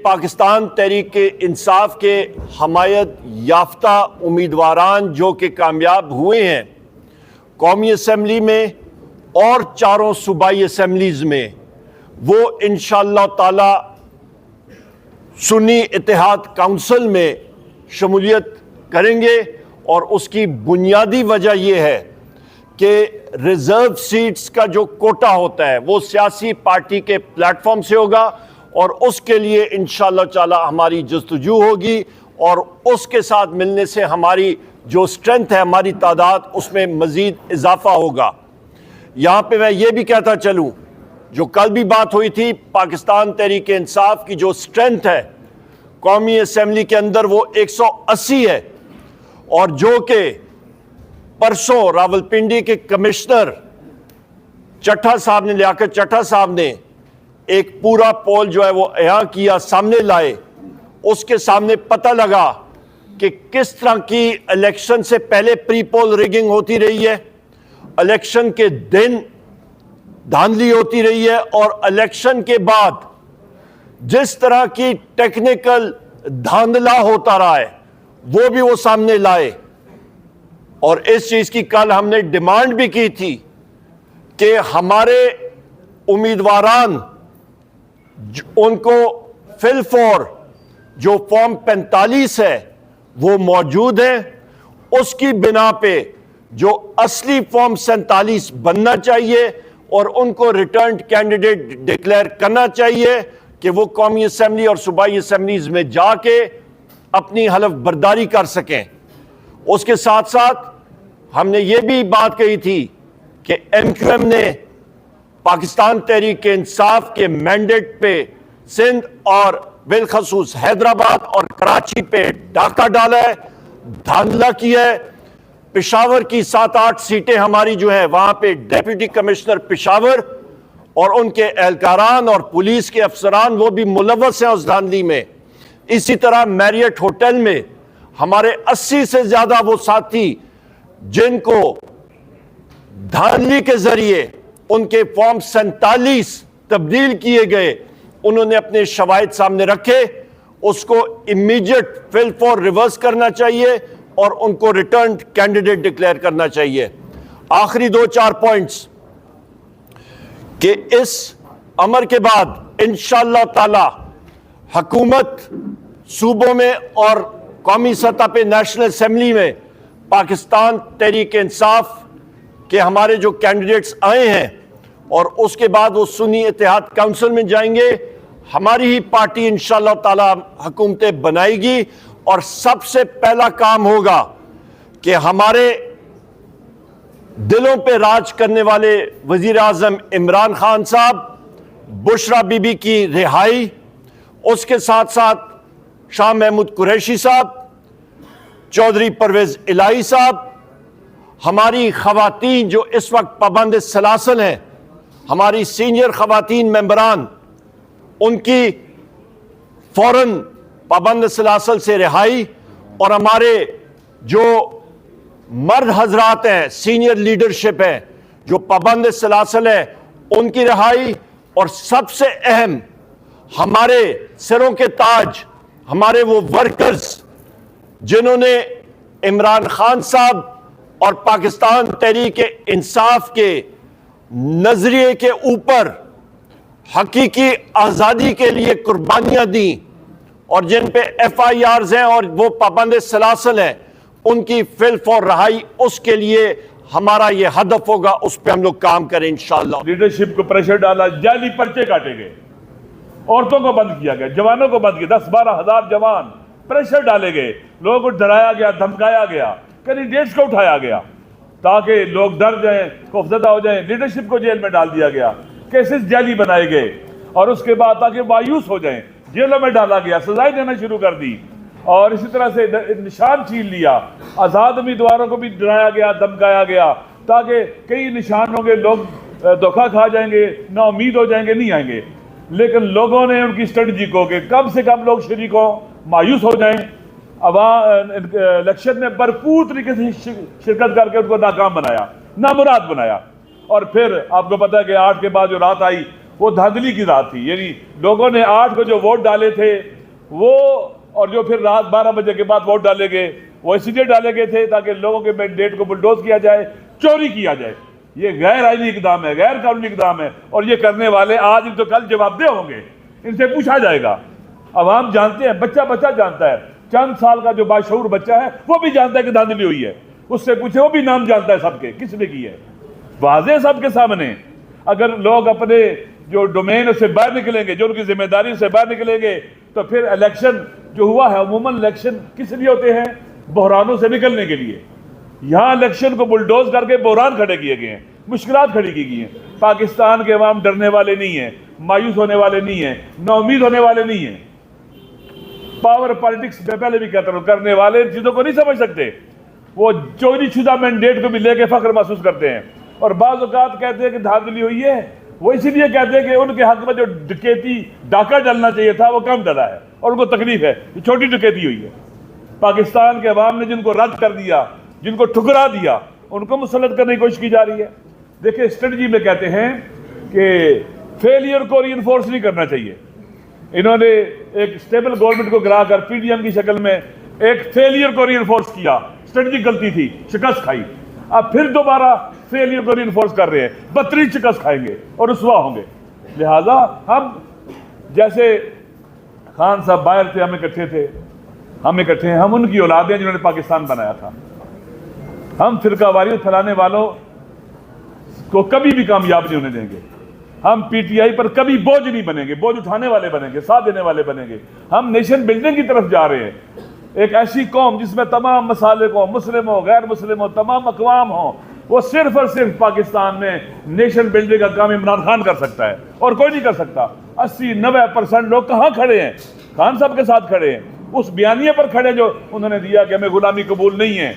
पाकिस्तान तहरीक इंसाफ के हमायत याफ्ता उम्मीदवारान जो कि कामयाब हुए हैं कौमी असम्बली में और चारों सूबाई असम्बलीज में, वो इंशाअल्लाह ताला सुन्नी इत्तेहाद काउंसिल में शमूलियत करेंगे। और उसकी बुनियादी वजह यह है कि रिजर्व सीट्स का जो कोटा होता है वो सियासी पार्टी के प्लेटफॉर्म से होगा और उसके लिए इंशाअल्लाह ताला हमारी जस्तजू होगी और उसके साथ मिलने से हमारी जो स्ट्रेंथ है, हमारी तादाद, उसमें मज़ीद इजाफा होगा। यहाँ पे मैं ये भी कहता चलूँ, जो कल भी बात हुई थी, पाकिस्तान तहरीक इंसाफ की जो स्ट्रेंथ है कौमी असम्बली के अंदर वो 180 है और जो कि परसों रावलपिंडी के कमिश्नर चट्टा साहब ने, लियाकत चट्टा साहब ने एक पूरा पोल जो है वो यहाँ किया, सामने लाए, उसके सामने पता लगा कि किस तरह की इलेक्शन से पहले प्री पोल रिगिंग होती रही है, इलेक्शन के दिन धांधली होती रही है और इलेक्शन के बाद जिस तरह की टेक्निकल धांधला होता रहा है वो भी वो सामने लाए। और इस चीज की कल हमने डिमांड भी की थी कि हमारे उम्मीदवारान उनको फिल फॉर जो फॉर्म 45 है वो मौजूद है, उसकी बिना पे जो असली फॉर्म 47 बनना चाहिए और उनको रिटर्न कैंडिडेट डिक्लेयर करना चाहिए कि वो कौमी असम्बली और सूबाई असम्बलीज में जाके अपनी हलफ बर्दारी कर सकें। उसके साथ साथ हमने ये भी बात कही थी कि MQM ने पाकिस्तान तहरीक इंसाफ के मैंडेट पे सिंध और बिलखसूस हैदराबाद और कराची पे डाका डाला है, धांधला किया है। पेशावर की 7-8 सीटें हमारी जो है वहां पे डेप्यूटी कमिश्नर पेशावर और उनके एहलकारान और पुलिस के अफसरान वो भी मुलव्वस हैं उस धांधली में। इसी तरह मैरियट होटल में हमारे 80 से ज्यादा वो साथी जिनको धांधली के जरिए उनके फॉर्म 47 तब्दील किए गए, उन्होंने अपने शवाहिद सामने रखे, उसको इमीडिएट फिल फॉर रिवर्स करना चाहिए और उनको रिटर्न कैंडिडेट डिक्लेयर करना चाहिए। आखिरी 2-4 पॉइंट्स कि इस अमर के बाद इंशाअल्लाह ताला हुकूमत सूबों में और कौमी सतह पे नेशनल असेंबली में पाकिस्तान तहरीक इंसाफ के हमारे जो कैंडिडेट्स आए हैं और उसके बाद वो सुन्नी इत्तेहाद काउंसिल में जाएंगे, हमारी ही पार्टी इंशाअल्लाह ताला हुकूमतें बनाएगी और सबसे पहला काम होगा कि हमारे दिलों पे राज करने वाले वजीर आजम इमरान खान साहब, बुशरा बीबी की रिहाई, उसके साथ साथ शाह महमूद कुरैशी साहब, चौधरी परवेज इलाही साहब, हमारी खवातीन जो इस वक्त पाबंद सलासल हैं, हमारी सीनियर खवातीन मेंबरान, उनकी फौरन पाबंद सलासल से रिहाई और हमारे जो मर्द हजरात हैं, सीनियर लीडरशिप है जो पाबंद सलासल है, उनकी रिहाई और सबसे अहम हमारे सिरों के ताज, हमारे वो वर्कर्स जिन्होंने इमरान खान साहब और पाकिस्तान तहरीक इंसाफ के नजरिए के ऊपर हकीकी आज़ादी के लिए कुर्बानियां दी और जिन पे FIRs हैं और वो पाबंद सलासल हैं, उनकी फिल फॉर रहाई, उसके लिए हमारा ये हदफ होगा, उस पर हम लोग काम करें इंशाअल्लाह। लीडरशिप को प्रेशर डाला, जाली पर्चे काटे गए, औरतों को बंद किया गया, जवानों को बंद किया, 10-12 हजार जवान प्रेशर डाले गए, लोगों को डराया गया, धमकाया गया, कैंडिडेट्स को उठाया गया ताकि लोग डर जाएं, खौफजदा हो जाएं। लीडरशिप को जेल में डाल दिया गया, केसेस जाली बनाए गए और उसके बाद ताकि मायूस हो जाएं जेलों में डाला गया, सजाएं देना शुरू कर दी और इसी तरह से निशान छीन लिया। आज़ाद उम्मीदवारों को भी डराया गया, धमकाया गया ताकि कई निशान होंगे, लोग धोखा खा जाएंगे, नाउमीद हो जाएंगे, नहीं आएंगे। लेकिन लोगों ने उनकी स्ट्रेटजी को कि कम से कम लोग शरीक हों, मायूस हो जाएं, इलेक्शन में भरपूर तरीके से शिरकत करके उनको नाकाम बनाया, नामुराद बनाया। और फिर आपको पता है कि 8 के बाद जो रात आई वो धांधली की रात थी, यानी लोगों ने 8 को जो वोट डाले थे वो और जो फिर रात 12 बजे के बाद वोट डाले गए, वो इसलिए डाले गए थे ताकि लोगों के मैंडेट को बुलडोज किया जाए, चोरी किया जाए। ये गैर आईनी इकदाम है, गैर कानूनी इकदाम है, और ये करने वाले आज नहीं तो कल जवाबदेह होंगे, इनसे पूछा जाएगा। अवाम जानते हैं, बच्चा बच्चा जानता है, चंद साल का जो बाशऊर बच्चा है वो भी जानता है कि धांधली हुई है, उससे पूछे, वो भी नाम जानता है सबके, किसने की है, वाज़ेह सबके सामने। अगर लोग अपने जो डोमेन से बाहर निकलेंगे, जो उनकी जिम्मेदारी से बाहर निकलेंगे, तो फिर इलेक्शन जो हुआ है, अमूमन इलेक्शन किस लिए होते हैं? बहरानों से निकलने के लिए। यहाँ इलेक्शन को बुलडोज करके बहरान खड़े किए गए हैं, मुश्किलात खड़ी की गई हैं। पाकिस्तान के अवाम डरने वाले नहीं है, मायूस होने वाले नहीं है, नाउमीद होने वाले नहीं है। पावर पॉलिटिक्स में पहले भी कहता हूँ, करने वाले इन चीज़ों को नहीं समझ सकते। वो चोरी शुदा मैंडेट को भी लेके फख्र महसूस करते हैं, और बाज़ औक़ात कहते हैं कि धांधली हुई है, वो इसीलिए कहते हैं कि उनके हक में जो डकैती डाका डलना चाहिए था वो कम डला है, और उनको तकलीफ है कि छोटी डकैती हुई है। पाकिस्तान के अवाम ने जिनको रद्द कर दिया, जिनको ठुकरा दिया, उनको मुसल्लत करने की कोशिश की जा रही है। देखिए, स्ट्रेटजी में कहते हैं कि फेलियर को रीइंफोर्स नहीं करना चाहिए। इन्होंने एक स्टेबल गवर्नमेंट को गिरा कर पीडीएम की शक्ल में एक फेलियर को रीइंफोर्स किया, स्ट्रेटजी गलती थी, शिकस्त खाई। अब फिर दोबारा फेलियर को रीइंफोर्स कर रहे हैं, बदतरीन शिकस्त खाएंगे और रुसवा होंगे। लिहाजा हम जैसे खान साहब बाहर थे, हम इकट्ठे थे, हम इकट्ठे हैं, हम उनकी औलाद हैं जिन्होंने पाकिस्तान बनाया था। हम फिरकावारियत फैलाने वालों को कभी भी कामयाब नहीं होने देंगे। हम पीटीआई पर कभी बोझ नहीं बनेंगे, बोझ उठाने वाले बनेंगे, साथ देने वाले बनेंगे। हम नेशन बिल्डिंग की तरफ जा रहे हैं, एक ऐसी कौम जिसमें तमाम मसालिक हो, मुस्लिम हो, गैर मुस्लिम हो, तमाम अक़वाम हो। वो सिर्फ और सिर्फ पाकिस्तान में नेशन बिल्डिंग का काम इमरान खान कर सकता है और कोई नहीं कर सकता। 80-90% लोग कहाँ खड़े हैं? खान साहब के साथ खड़े हैं, उस बयानिए पर खड़े जो उन्होंने दिया कि हमें गुलामी कबूल नहीं है,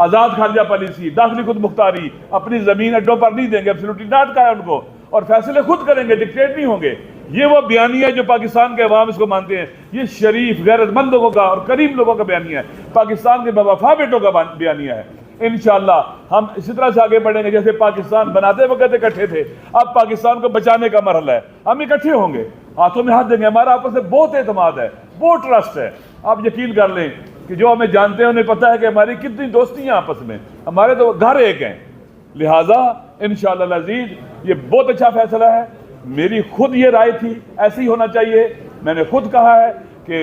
आज़ाद खारजा पॉलिसी, दाखिली खुद मुख्तारी, अपनी ज़मीन अड्डों पर नहीं देंगे, एब्सोल्युटली नॉट कहा है उनको, और फैसले खुद करेंगे, डिक्टेट नहीं होंगे। ये वो बयानिया है जो पाकिस्तान के अवाम इसको मानते हैं। ये शरीफ गैरतमंद लोगों का और करीम लोगों का बयानिया है, पाकिस्तान के बेवफा बेटों का बयानिया है। इंशाअल्लाह हम इसी तरह से आगे बढ़ेंगे जैसे पाकिस्तान बनाते वक्त इकट्ठे थे, अब पाकिस्तान को बचाने का मरहला है, हम इकट्ठे होंगे, हाथों में हाथ देंगे। हमारा आपस में बहुत एतमाद है, बहुत ट्रस्ट है। आप यकीन कर लें कि जो हमें जानते हैं उन्हें पता है कि हमारी कितनी दोस्ती हैं आपस में, हमारे तो घर एक हैं। लिहाजा इंशाअल्लाह अज़ीज़ ये बहुत अच्छा फैसला है। मेरी खुद ये राय थी, ऐसे ही होना चाहिए। मैंने खुद कहा है कि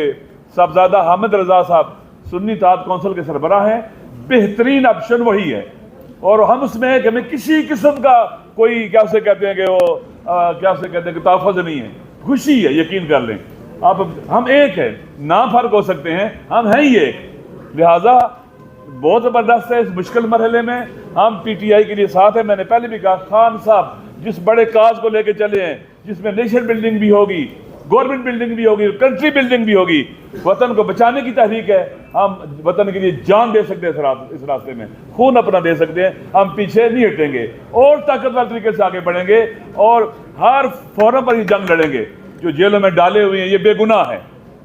साहबजादा हामिद रजा साहब सुन्नी इत्तेहाद कौंसिल के सरबराह हैं, बेहतरीन ऑप्शन वही है। और हम उसमें है कि हमें किसी किस्म का कोई क्या उसे कहते हैं कि वो क्या उसे कहते हैं कि तहफ़्फ़ुज़ नहीं है, खुशी है, यकीन कर लें आप। हम एक है, ना फर्क हो सकते हैं, हम हैं ही एक। लिहाजा बहुत ज़बरदस्त है। इस मुश्किल मरहले में हम पीटीआई के लिए साथ हैं। मैंने पहले भी कहा, खान साहब जिस बड़े काज को लेके चले हैं, जिसमें नेशन बिल्डिंग भी होगी, गवर्नमेंट बिल्डिंग भी होगी, कंट्री बिल्डिंग भी होगी, वतन को बचाने की तहरीक है। हम वतन के लिए जान दे सकते हैं, इस रास्ते में खून अपना दे सकते हैं। हम पीछे नहीं हटेंगे और ताकतवर तरीके से आगे बढ़ेंगे और हर फोरम पर ही जंग लड़ेंगे। जो जेलों में डाले हुए हैं ये बेगुनाह है,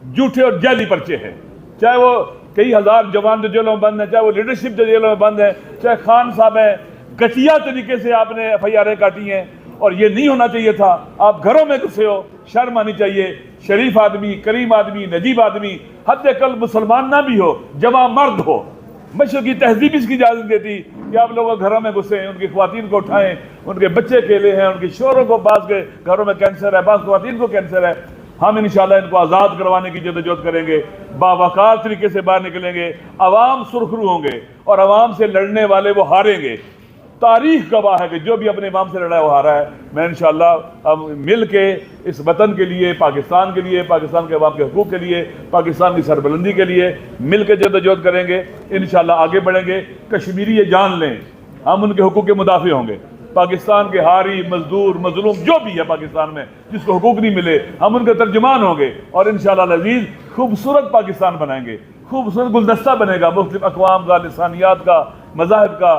झूठे और जाली पर्चे हैं। चाहे वो कई हज़ार जवान जो जेलों में बंद हैं, चाहे वो लीडरशिप जो जेलों में बंद है, चाहे खान साहब हैं, घटिया तरीके से आपने FIR काटी हैं और ये नहीं होना चाहिए था। आप घरों में घुसे हो, शर्म आनी चाहिए। शरीफ आदमी, करीम आदमी, नजीब आदमी, हद कल मुसलमान ना भी हो, जवां मर्द हो, मशरक़ की तहजीब इसकी इजाज़त देती कि आप लोग घरों में घुसे, उनकी ख़वातीन को उठाएं, उनके बच्चे अकेले हैं, उनके शोरों को, बाज़ के घरों में कैंसर है, बाज़ ख़वातीन को कैंसर है। हम इंशाअल्लाह इनको आज़ाद करवाने की जद्दोजहद करेंगे, बावकार तरीके से बाहर निकलेंगे, अवाम सुरखरू होंगे और अवाम से लड़ने वाले वो हारेंगे। तारीख गवाह है कि जो भी अपने इमाम से लड़ा है वो हारा है। मैं इंशाअल्लाह हम मिल के इस वतन के लिए, पाकिस्तान के लिए, पाकिस्तान के अवाम के हकूक़ के लिए, पाकिस्तान की सरबुलंदी के लिए मिल के जद्दोजहद करेंगे। इंशाअल्लाह आगे बढ़ेंगे। कश्मीरी ये जान लें, हम उनके हकूक़ के मुदाफ़ी होंगे। पाकिस्तान के हारी, मजदूर, मजलूम जो भी है पाकिस्तान में, जिसको हुकूक नहीं मिले, हम उनके तर्जुमान होंगे और इंशाअल्लाह अज़ीज़ खूबसूरत पाकिस्तान बनाएंगे। खूबसूरत गुलदस्ता बनेगा मुख्तलिफ अक़वाम का, लिसानियात का, मज़ाहिब का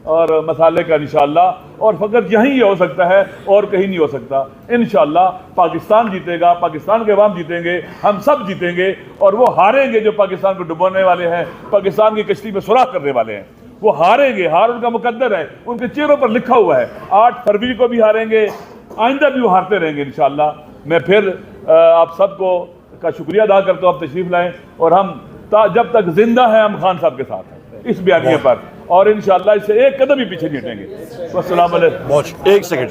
और मसाले का इंशाअल्लाह। और फ़कत यहीं हो सकता है और कहीं नहीं हो सकता। इंशाअल्लाह पाकिस्तान जीतेगा, पाकिस्तान के अवाम जीतेंगे, हम सब जीतेंगे और वो हारेंगे जो पाकिस्तान को डुबोने वाले हैं, पाकिस्तान की कश्ती में सुराख करने वाले हैं। वो हारेंगे, हार उनका मुकद्दर है, उनके चेहरों पर लिखा हुआ है। 8 फरवरी को भी हारेंगे, आइंदा भी वो हारते रहेंगे इंशाअल्लाह। मैं फिर आप सबको का शुक्रिया अदा करता हूँ, आप तशरीफ लाएं और हम जब तक जिंदा हैं हम खान साहब के साथ हैं इस बयानिए पर, और इंशाअल्लाह इससे एक कदम भी पीछे नहीं हटेंगे। अस्सलाम वालेकुम। एक सेकंड।